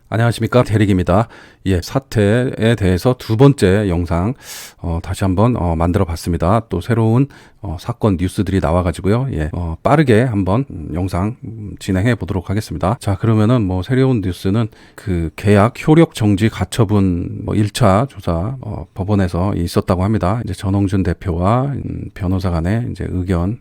안녕하십니까, 대릭입니다. 예, 사태에 대해서 두 번째 영상 다시 한번 만들어 봤습니다. 또 새로운 사건 뉴스들이 나와가지고요. 예, 빠르게 한번 영상 진행해 보도록 하겠습니다. 자, 그러면은 뭐 새로운 뉴스는 그 계약 효력 정지 가처분 1차 조사 법원에서 있었다고 합니다. 이제 전홍준 대표와 변호사 간의 이제 의견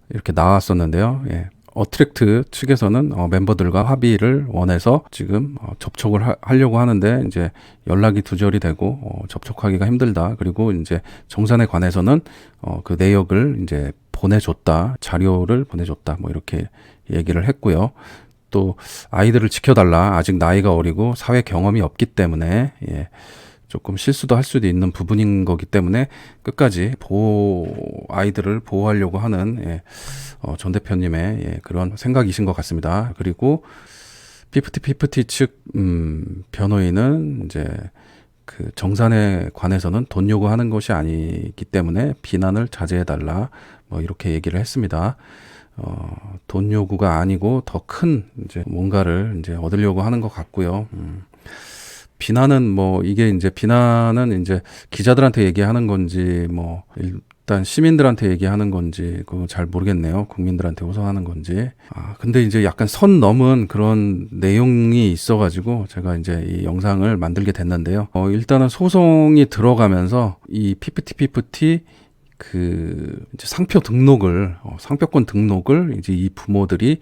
이렇게 나왔었는데요. 예. 어트랙트 측에서는 멤버들과 합의를 원해서 지금 접촉을 하려고 하는데 이제 연락이 두절이 되고 접촉하기가 힘들다. 그리고 이제 정산에 관해서는 그 내역을 이제 보내줬다. 자료를 보내줬다. 뭐 이렇게 얘기를 했고요. 또 아이들을 지켜달라. 아직 나이가 어리고 사회 경험이 없기 때문에 예. 조금 실수도 할 수도 있는 부분인 거기 때문에 끝까지 아이들을 보호하려고 하는 예, 전 대표님의 예, 그런 생각이신 것 같습니다. 그리고 피프티 측 변호인은 이제 그 정산에 관해서는 돈 요구하는 것이 아니기 때문에 비난을 자제해달라 뭐 이렇게 얘기를 했습니다. 돈 요구가 아니고 더 큰 이제 뭔가를 이제 얻으려고 하는 것 같고요. 비난은 뭐 이게 이제 비난은 이제 기자들한테 얘기하는 건지 뭐 일단 시민들한테 얘기하는 건지 그거 잘 모르겠네요. 국민들한테 호소하는 건지. 근데 이제 약간 선 넘은 그런 내용이 있어가지고 제가 이제 이 영상을 만들게 됐는데요. 일단은 소송이 들어가면서 이 피프티 그 이제 상표 등록을 상표권 등록을 이제 이 부모들이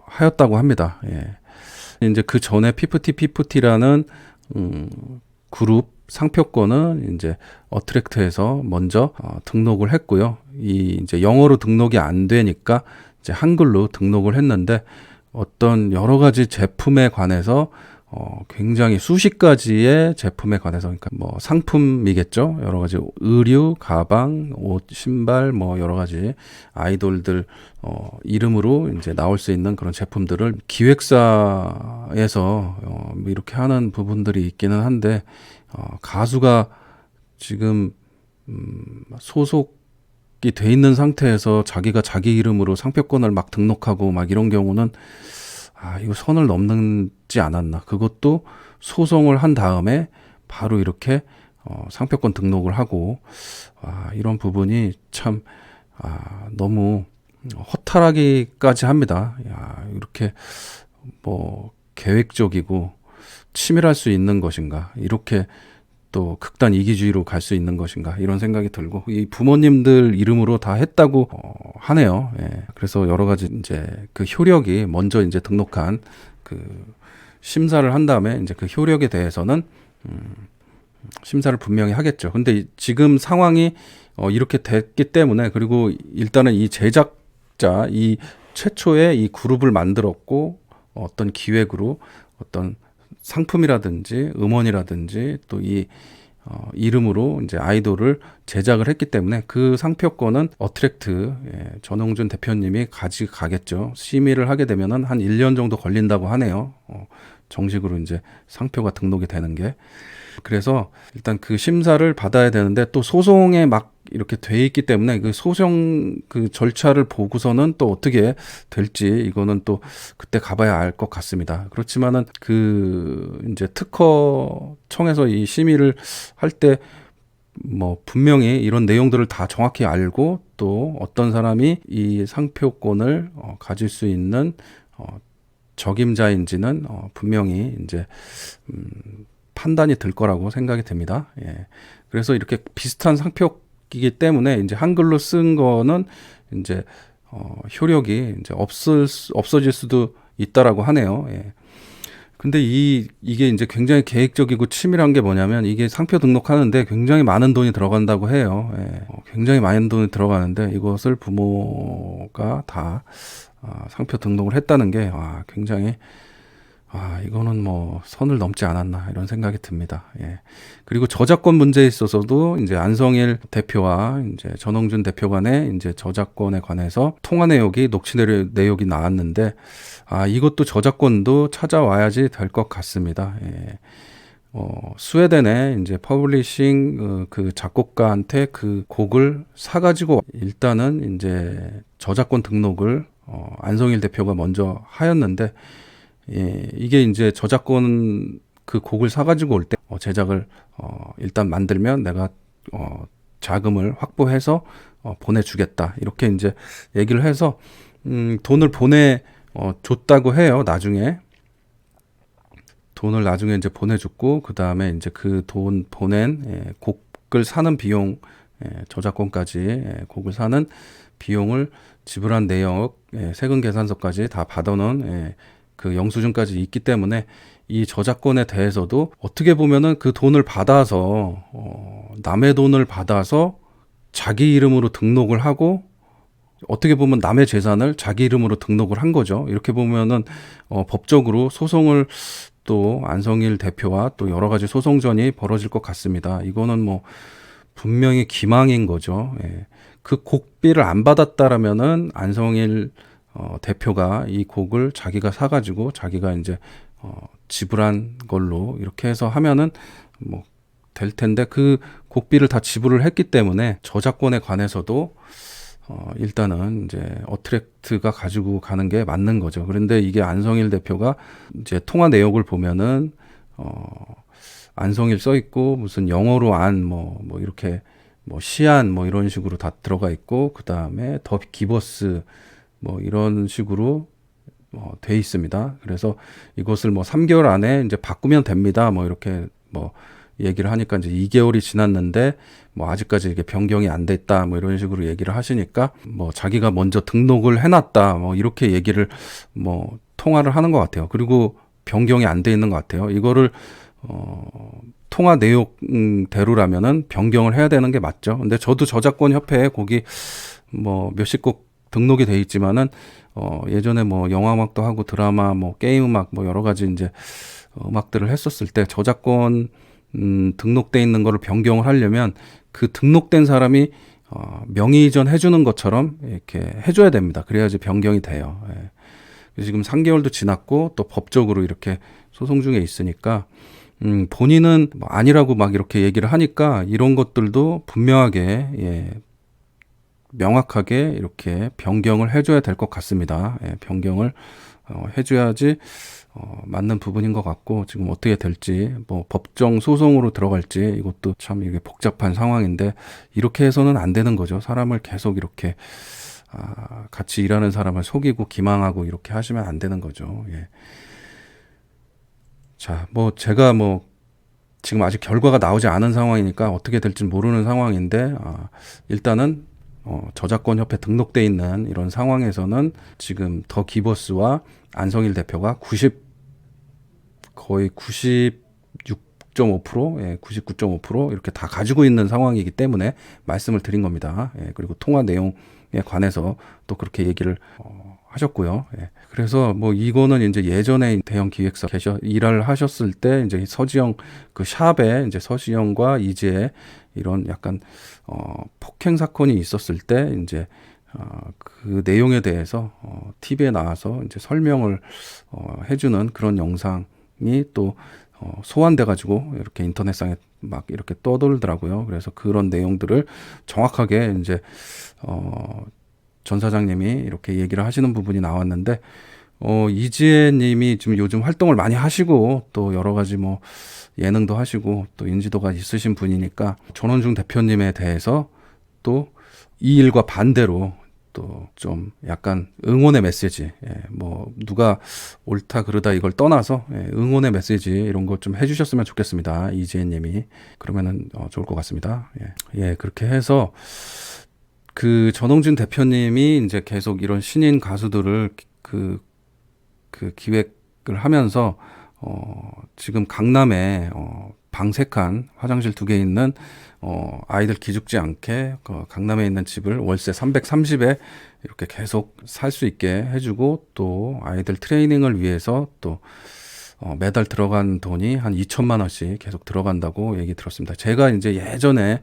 하였다고 합니다. 예. 이제 그 전에 피프티라는 그룹 상표권은 이제 어트랙트에서 먼저 등록을 했고요. 이 이제 영어로 등록이 안 되니까 이제 한글로 등록을 했는데 어떤 여러 가지 제품에 관해서 굉장히 수십 가지의 제품에 관해서 그러니까 뭐 상품이겠죠. 여러 가지 의류, 가방, 옷, 신발 뭐 여러 가지 아이돌들 이름으로 이제 나올 수 있는 그런 제품들을 기획사에서 뭐 이렇게 하는 부분들이 있기는 한데 가수가 지금 소속이 돼 있는 상태에서 자기가 자기 이름으로 상표권을 막 등록하고 막 이런 경우는 이거 선을 넘지 않았나. 그것도 소송을 한 다음에 바로 이렇게 상표권 등록을 하고 이런 부분이 참 너무 허탈하기까지 합니다. 이렇게 뭐 계획적이고 치밀할 수 있는 것인가. 이렇게 또 극단 이기주의로 갈 수 있는 것인가 이런 생각이 들고 이 부모님들 이름으로 다 했다고 하네요. 예. 그래서 여러 가지 이제 그 효력이 먼저 이제 등록한 그 심사를 한 다음에 이제 그 효력에 대해서는 심사를 분명히 하겠죠. 근데 지금 상황이 이렇게 됐기 때문에 그리고 일단은 이 제작자 이 최초의 이 그룹을 만들었고 어떤 기획으로 어떤 상품이라든지 음원이라든지 또 이 이름으로 이제 아이돌을 제작을 했기 때문에 그 상표권은 어트랙트 전홍준 대표님이 가져가겠죠. 심의를 하게 되면은 한 1년 정도 걸린다고 하네요. 정식으로 이제 상표가 등록이 되는 게. 그래서 일단 그 심사를 받아야 되는데 또 소송에 막 이렇게 돼 있기 때문에 그 소송 그 절차를 보고서는 또 어떻게 될지 이거는 또 그때 가봐야 알 것 같습니다. 그렇지만은 그 이제 특허청에서 이 심의를 할 때 뭐 분명히 이런 내용들을 다 정확히 알고 또 어떤 사람이 이 상표권을 가질 수 있는 적임자인지는 분명히 이제 판단이 들 거라고 생각이 됩니다. 예. 그래서 이렇게 비슷한 상표이기 때문에 이제 한글로 쓴 거는 이제 효력이 이제 없어질 수도 있다라고 하네요. 예. 근데 이게 이제 굉장히 계획적이고 치밀한 게 뭐냐면 이게 상표 등록하는데 굉장히 많은 돈이 들어간다고 해요. 예. 굉장히 많은 돈이 들어가는데 이것을 부모가 다 상표 등록을 했다는 게 굉장히 이거는 뭐 선을 넘지 않았나 이런 생각이 듭니다. 예. 그리고 저작권 문제에 있어서도 이제 안성일 대표와 이제 전홍준 대표 간의 이제 저작권에 관해서 통화 내역이 녹취 내역이 나왔는데 이것도 저작권도 찾아와야지 될 것 같습니다. 예. 스웨덴의 이제 퍼블리싱 그 작곡가한테 그 곡을 사가지고 일단은 이제 저작권 등록을 안성일 대표가 먼저 하였는데 예, 이게 이제 저작권 그 곡을 사가지고 올 때 제작을 일단 만들면 내가 자금을 확보해서 보내주겠다 이렇게 이제 얘기를 해서 돈을 줬다고 해요. 나중에 돈을 나중에 이제 보내줬고 그 다음에 이제 그 돈 보낸 곡을 사는 비용 저작권까지 곡을 사는 비용을 지불한 내역 세금 계산서까지 다 받아놓은 그 영수증까지 있기 때문에 이 저작권에 대해서도 어떻게 보면은 그 돈을 받아서 남의 돈을 받아서 자기 이름으로 등록을 하고 어떻게 보면 남의 재산을 자기 이름으로 등록을 한 거죠. 이렇게 보면은 법적으로 소송을 또 안성일 대표와 또 여러 가지 소송전이 벌어질 것 같습니다. 이거는 뭐 분명히 기망인 거죠. 예. 그 곡비를 안 받았다라면은 안성일 대표가 이 곡을 자기가 사가지고 자기가 이제 지불한 걸로 이렇게 해서 하면은 뭐 될 텐데 그 곡비를 다 지불을 했기 때문에 저작권에 관해서도 일단은 이제 어트랙트가 가지고 가는 게 맞는 거죠. 그런데 이게 안성일 대표가 이제 통화 내역을 보면은 안성일 써 있고 무슨 영어로 뭐 이렇게 뭐 시안 뭐 이런 식으로 다 들어가 있고 그 다음에 더 기버스 뭐 이런 식으로 돼 있습니다. 그래서 이것을 뭐 3개월 안에 이제 바꾸면 됩니다. 뭐 이렇게 뭐 얘기를 하니까 이제 2개월이 지났는데 뭐 아직까지 이게 변경이 안 됐다 뭐 이런 식으로 얘기를 하시니까 뭐 자기가 먼저 등록을 해놨다 뭐 이렇게 얘기를 뭐 통화를 하는 것 같아요. 그리고 변경이 안 돼 있는 것 같아요. 이거를 통화 내용대로라면은 변경을 해야 되는 게 맞죠. 근데 저도 저작권 협회에 거기 뭐 몇십 곡 등록이 돼 있지만은 예전에 뭐 영화 음악도 하고 드라마 뭐 게임 음악 뭐 여러 가지 이제 음악들을 했었을 때 저작권 등록돼 있는 거를 변경을 하려면 그 등록된 사람이 명의 이전 해주는 것처럼 이렇게 해줘야 됩니다. 그래야지 변경이 돼요. 예. 그래서 지금 3개월도 지났고 또 법적으로 이렇게 소송 중에 있으니까 본인은 뭐 아니라고 막 이렇게 얘기를 하니까 이런 것들도 분명하게 명확하게 이렇게 변경을 해줘야 될 것 같습니다. 예, 변경을 해줘야지 맞는 부분인 것 같고 지금 어떻게 될지 뭐 법정 소송으로 들어갈지 이것도 참 이게 복잡한 상황인데 이렇게 해서는 안 되는 거죠. 사람을 계속 이렇게 같이 일하는 사람을 속이고 기망하고 이렇게 하시면 안 되는 거죠. 예. 자, 뭐 제가 뭐 지금 아직 결과가 나오지 않은 상황이니까 어떻게 될지 모르는 상황인데 일단은 저작권 협회 등록돼 있는 이런 상황에서는 지금 더 기버스와 안성일 대표가 거의 96.5%, 예, 99.5% 이렇게 다 가지고 있는 상황이기 때문에 말씀을 드린 겁니다. 예, 그리고 통화 내용에 관해서 또 그렇게 얘기를 하셨고요. 예. 그래서 뭐 이거는 이제 예전에 대형 기획사 일을 하셨을 때 이제 서지영 그 샵에 이제 서지영과 이제 이런 약간 폭행 사건이 있었을 때 이제 그 내용에 대해서 TV에 나와서 이제 설명을 해주는 그런 영상이 또 소환돼 가지고 이렇게 인터넷상에 막 이렇게 떠돌더라고요. 그래서 그런 내용들을 정확하게 이제 전 사장님이 이렇게 얘기를 하시는 부분이 나왔는데 이지혜 님이 지금 요즘 활동을 많이 하시고 또 여러 가지 뭐 예능도 하시고 또 인지도가 있으신 분이니까 전원중 대표님에 대해서 또 이 일과 반대로 또 좀 약간 응원의 메시지, 뭐 누가 옳다 그르다 이걸 떠나서 응원의 메시지 이런 것 좀 해주셨으면 좋겠습니다. 이지혜 님이 그러면은 좋을 것 같습니다. 그렇게 해서 그 전홍준 대표님이 이제 계속 이런 신인 가수들을 그 기획을 하면서 지금 강남에 방 3칸 화장실 2개 있는 아이들 기죽지 않게 강남에 있는 집을 월세 330에 이렇게 계속 살 수 있게 해주고 또 아이들 트레이닝을 위해서 또 매달 들어간 돈이 한 2천만 원씩 계속 들어간다고 얘기 들었습니다. 제가 이제 예전에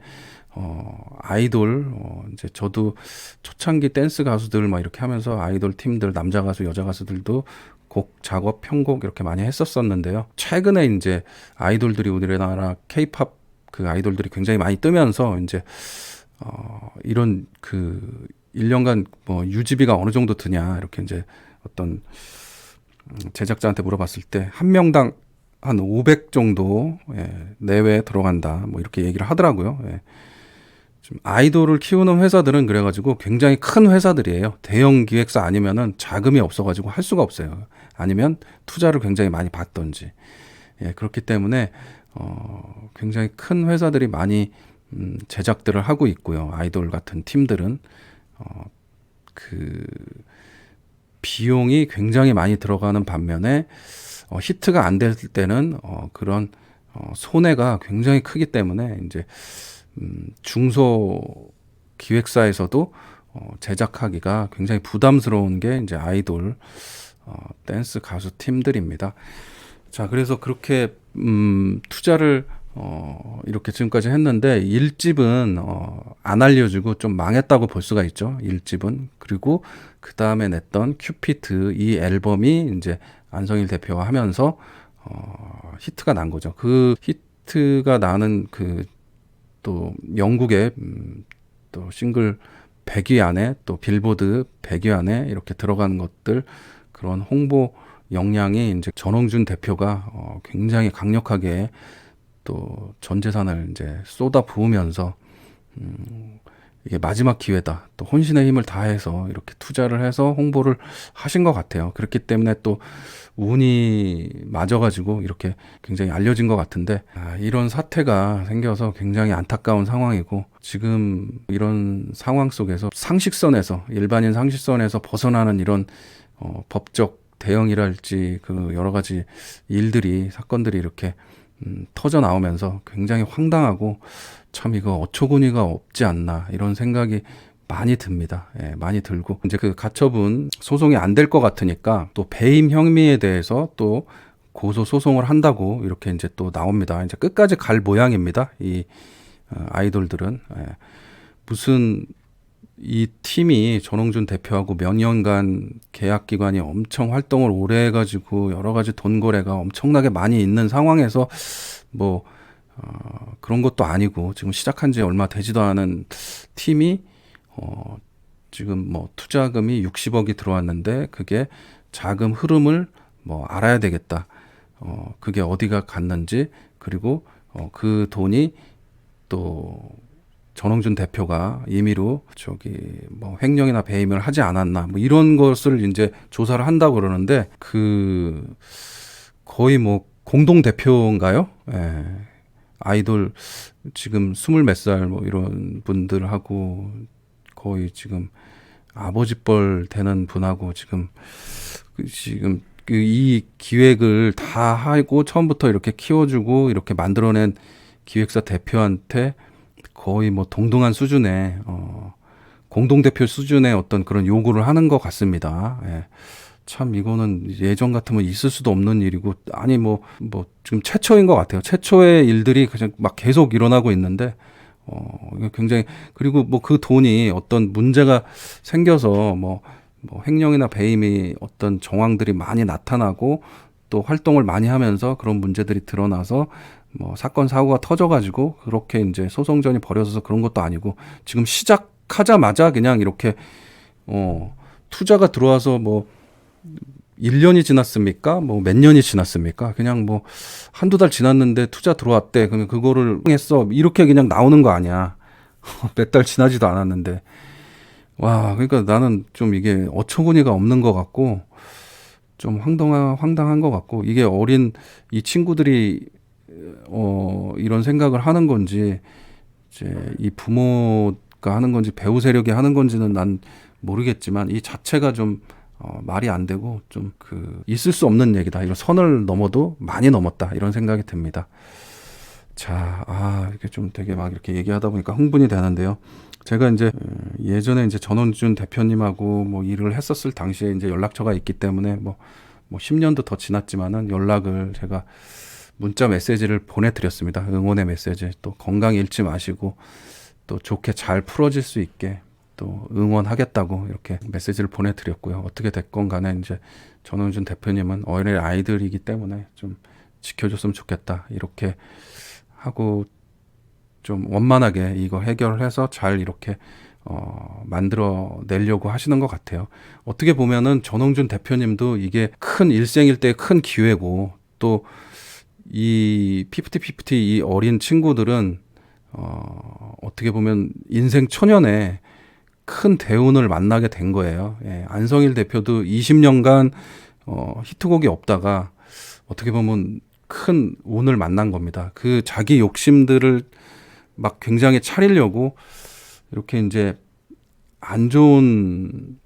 아이돌 이제 저도 초창기 댄스 가수들 막 이렇게 하면서 아이돌 팀들 남자 가수 여자 가수들도 곡 작업 편곡 이렇게 많이 했었었는데요. 최근에 이제 아이돌들이 우리나라 케이팝 그 아이돌들이 굉장히 많이 뜨면서 이제 이런 그 1년간 뭐 유지비가 어느 정도 드냐 이렇게 이제 어떤 제작자한테 물어봤을 때 한 명당 한 500 정도 내외에 들어간다. 뭐 이렇게 얘기를 하더라고요. 좀 아이돌을 키우는 회사들은 그래가지고 굉장히 큰 회사들이에요. 대형 기획사 아니면은 자금이 없어가지고 할 수가 없어요. 아니면 투자를 굉장히 많이 받던지. 그렇기 때문에 굉장히 큰 회사들이 많이 제작들을 하고 있고요. 아이돌 같은 팀들은 그 비용이 굉장히 많이 들어가는 반면에 히트가 안 될 때는 그런 손해가 굉장히 크기 때문에 이제 중소 기획사에서도 제작하기가 굉장히 부담스러운 게 이제 아이돌 댄스 가수 팀들입니다. 자, 그래서 그렇게 투자를 이렇게 지금까지 했는데 1집은 안 알려주고 좀 망했다고 볼 수가 있죠. 1집은. 그리고 그 다음에 냈던 큐피트 이 앨범이 이제 안성일 대표가 하면서 히트가 난 거죠. 그 히트가 나는 그 또 영국의 또 싱글 100위 안에 또 빌보드 100위 안에 이렇게 들어가는 것들 그런 홍보 역량이 이제 전홍준 대표가 굉장히 강력하게 또 전 재산을 이제 쏟아 부으면서 이게 마지막 기회다. 또 혼신의 힘을 다해서 이렇게 투자를 해서 홍보를 하신 것 같아요. 그렇기 때문에 또 운이 맞아가지고 이렇게 굉장히 알려진 것 같은데 이런 사태가 생겨서 굉장히 안타까운 상황이고 지금 이런 상황 속에서 상식선에서 일반인 상식선에서 벗어나는 이런 법적 대응이랄지 그 여러 가지 일들이 사건들이 이렇게 터져 나오면서 굉장히 황당하고 참 이거 어처구니가 없지 않나 이런 생각이 많이 듭니다. 많이 들고 이제 그 가처분 소송이 안 될 것 같으니까 또 배임 혐의에 대해서 또 고소 소송을 한다고 이렇게 이제 또 나옵니다. 이제 끝까지 갈 모양입니다. 이 아이돌들은 무슨 이 팀이 전홍준 대표하고 몇 년간 계약 기관이 엄청 활동을 오래 해가지고 여러 가지 돈 거래가 엄청나게 많이 있는 상황에서 뭐 그런 것도 아니고 지금 시작한 지 얼마 되지도 않은 팀이 지금 뭐 투자금이 60억이 들어왔는데 그게 자금 흐름을 뭐 알아야 되겠다. 그게 어디가 갔는지 그리고 그 돈이 또 전홍준 대표가 임의로 저기 뭐 횡령이나 배임을 하지 않았나 뭐 이런 것을 이제 조사를 한다고 그러는데 그 거의 뭐 공동 대표인가요? 아이돌 지금 20몇 살 뭐 이런 분들하고 거의 지금 아버지뻘 되는 분하고 지금 이 기획을 다 하고 처음부터 이렇게 키워주고 이렇게 만들어낸 기획사 대표한테 거의 뭐 동등한 수준의 공동대표 수준의 어떤 그런 요구를 하는 것 같습니다. 참 이거는 예전 같으면 있을 수도 없는 일이고 아니 뭐 지금 최초인 것 같아요. 최초의 일들이 그냥 막 계속 일어나고 있는데 이거 굉장히 그리고 뭐 그 돈이 어떤 문제가 생겨서 뭐 횡령이나 배임이 어떤 정황들이 많이 나타나고 또 활동을 많이 하면서 그런 문제들이 드러나서 뭐 사건 사고가 터져가지고 그렇게 이제 소송전이 벌어져서 그런 것도 아니고 지금 시작하자마자 그냥 이렇게 투자가 들어와서 뭐 1년이 지났습니까? 뭐 몇 년이 지났습니까? 그냥 뭐 한두 달 지났는데 투자 들어왔대. 그러면 그거를 했어. 이렇게 그냥 나오는 거 아니야. 몇 달 지나지도 않았는데. 와, 그러니까 나는 좀 이게 어처구니가 없는 것 같고 좀 황당한 것 같고 이게 어린 이 친구들이 이런 생각을 하는 건지 이제 이 부모가 하는 건지 배우 세력이 하는 건지는 난 모르겠지만 이 자체가 좀 말이 안 되고 좀 있을 수 없는 얘기다. 이런 선을 넘어도 많이 넘었다. 이런 생각이 듭니다. 자, 이렇게 좀 되게 막 이렇게 얘기하다 보니까 흥분이 되는데요. 제가 이제 예전에 이제 전원준 대표님하고 뭐 일을 했었을 당시에 이제 연락처가 있기 때문에 뭐 10년도 더 지났지만은 연락을 제가 문자 메시지를 보내드렸습니다. 응원의 메시지. 또 건강 잃지 마시고 또 좋게 잘 풀어질 수 있게 또 응원하겠다고 이렇게 메시지를 보내드렸고요. 어떻게 됐건 간에 이제 전원준 대표님은 어린이 아이들이기 때문에 좀 지켜줬으면 좋겠다. 이렇게 하고 좀 원만하게 이거 해결을 해서 잘 이렇게 만들어 내려고 하시는 것 같아요. 어떻게 보면은 전홍준 대표님도 이게 큰 일생일대의 큰 기회고, 또 이 피프티 이 어린 친구들은 어떻게 보면 인생 초년에 큰 대운을 만나게 된 거예요. 예, 안성일 대표도 20년간 히트곡이 없다가 어떻게 보면 큰 운을 만난 겁니다. 그 자기 욕심들을 막 굉장히 차리려고 이렇게 이제 안 좋은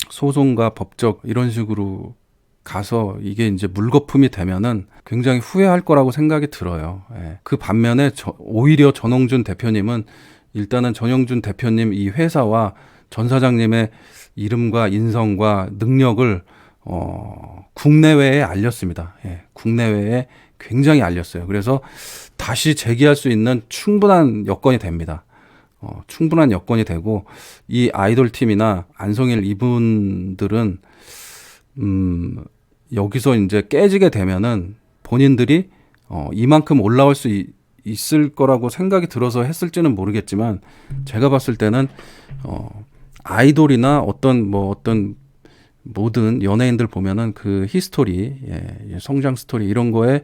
소송과 법적 이런 식으로 가서 이게 이제 물거품이 되면은 굉장히 후회할 거라고 생각이 들어요. 예. 그 반면에 오히려 전홍준 대표님은 일단은 전홍준 대표님 이 회사와 전 사장님의 이름과 인성과 능력을 국내외에 알렸습니다. 예. 국내외에 굉장히 알렸어요. 그래서 다시 재기할 수 있는 충분한 여건이 됩니다. 충분한 여건이 되고, 이 아이돌 팀이나 안성일 이분들은 여기서 이제 깨지게 되면은 본인들이 이만큼 올라올 수 있을 거라고 생각이 들어서 했을지는 모르겠지만, 제가 봤을 때는 아이돌이나 어떤 모든 연예인들 보면은 그 히스토리, 성장 스토리 이런 거에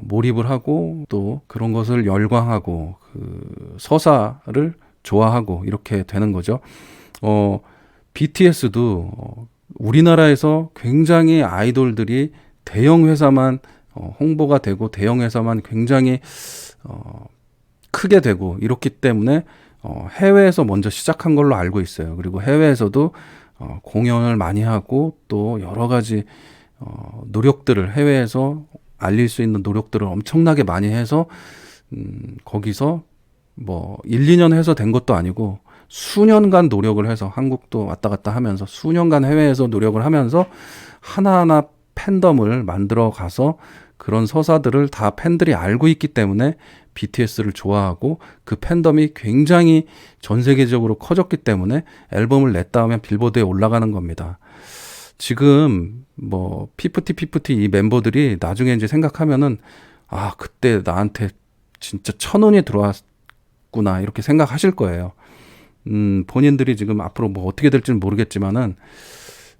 몰입을 하고, 또 그런 것을 열광하고 그 서사를 좋아하고 이렇게 되는 거죠. BTS도 우리나라에서 굉장히 아이돌들이 대형 회사만 홍보가 되고 대형 회사만 굉장히 크게 되고 이렇기 때문에 해외에서 먼저 시작한 걸로 알고 있어요. 그리고 해외에서도 공연을 많이 하고 또 여러 가지 노력들을 해외에서 알릴 수 있는 노력들을 엄청나게 많이 해서 거기서 뭐 1, 2년 해서 된 것도 아니고 수년간 노력을 해서, 한국도 왔다 갔다 하면서 수년간 해외에서 노력을 하면서 하나하나 팬덤을 만들어 가서 그런 서사들을 다 팬들이 알고 있기 때문에 BTS를 좋아하고, 그 팬덤이 굉장히 전 세계적으로 커졌기 때문에 앨범을 냈다 하면 빌보드에 올라가는 겁니다. 지금 뭐 피프티 이 멤버들이 나중에 이제 생각하면은 그때 나한테 진짜 천운이 들어왔구나 이렇게 생각하실 거예요. 본인들이 지금 앞으로 뭐 어떻게 될지는 모르겠지만은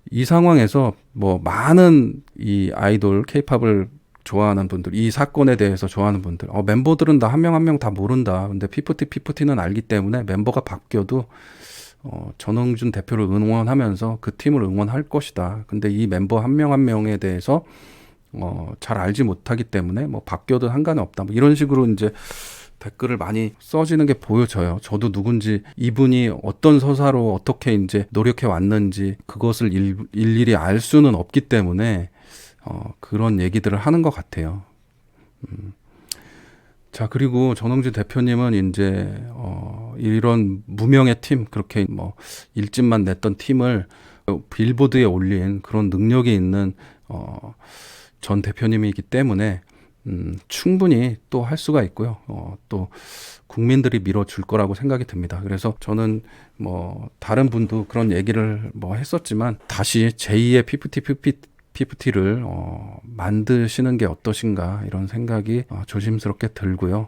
이 상황에서 뭐 많은 이 아이돌 케이팝을 좋아하는 분들, 이 사건에 대해서 좋아하는 분들, 멤버들은 다 한 명 한 명 다 모른다. 근데 피프티는 알기 때문에 멤버가 바뀌어도 전홍준 대표를 응원하면서 그 팀을 응원할 것이다. 근데 이 멤버 한 명 한 명에 대해서 잘 알지 못하기 때문에 뭐 바뀌어도 상관이 없다. 뭐 이런 식으로 이제 댓글을 많이 써지는 게 보여져요. 저도 누군지, 이분이 어떤 서사로 어떻게 이제 노력해 왔는지 그것을 일일이 알 수는 없기 때문에 그런 얘기들을 하는 것 같아요. 자, 그리고 전홍준 대표님은 이제 이런 무명의 팀, 그렇게 뭐 일집만 냈던 팀을 빌보드에 올린 그런 능력이 있는 전 대표님이기 때문에 충분히 또 할 수가 있고요. 또 국민들이 밀어줄 거라고 생각이 듭니다. 그래서 저는 뭐 다른 분도 그런 얘기를 뭐 했었지만 다시 제2의 PPT를 만드시는 게 어떠신가 이런 생각이 조심스럽게 들고요.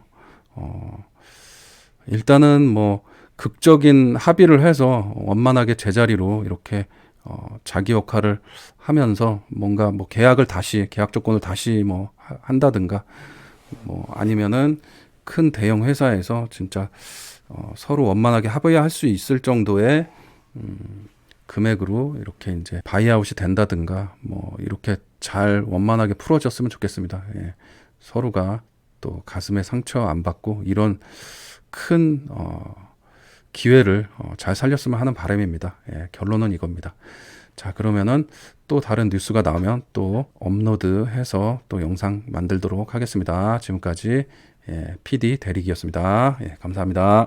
일단은 뭐 극적인 합의를 해서 원만하게 제자리로 이렇게 자기 역할을 하면서 뭔가 뭐 계약 조건을 다시 뭐 한다든가, 뭐 아니면은 큰 대형 회사에서 진짜 서로 원만하게 합의할 수 있을 정도의 금액으로 이렇게 이제 바이아웃이 된다든가, 뭐 이렇게 잘 원만하게 풀어졌으면 좋겠습니다. 예. 서로가 또 가슴에 상처 안 받고 이런 큰 기회를 잘 살렸으면 하는 바람입니다. 예, 결론은 이겁니다. 자, 그러면은 또 다른 뉴스가 나오면 또 업로드해서 또 영상 만들도록 하겠습니다. 지금까지 PD 대릭이었습니다. 예, 감사합니다.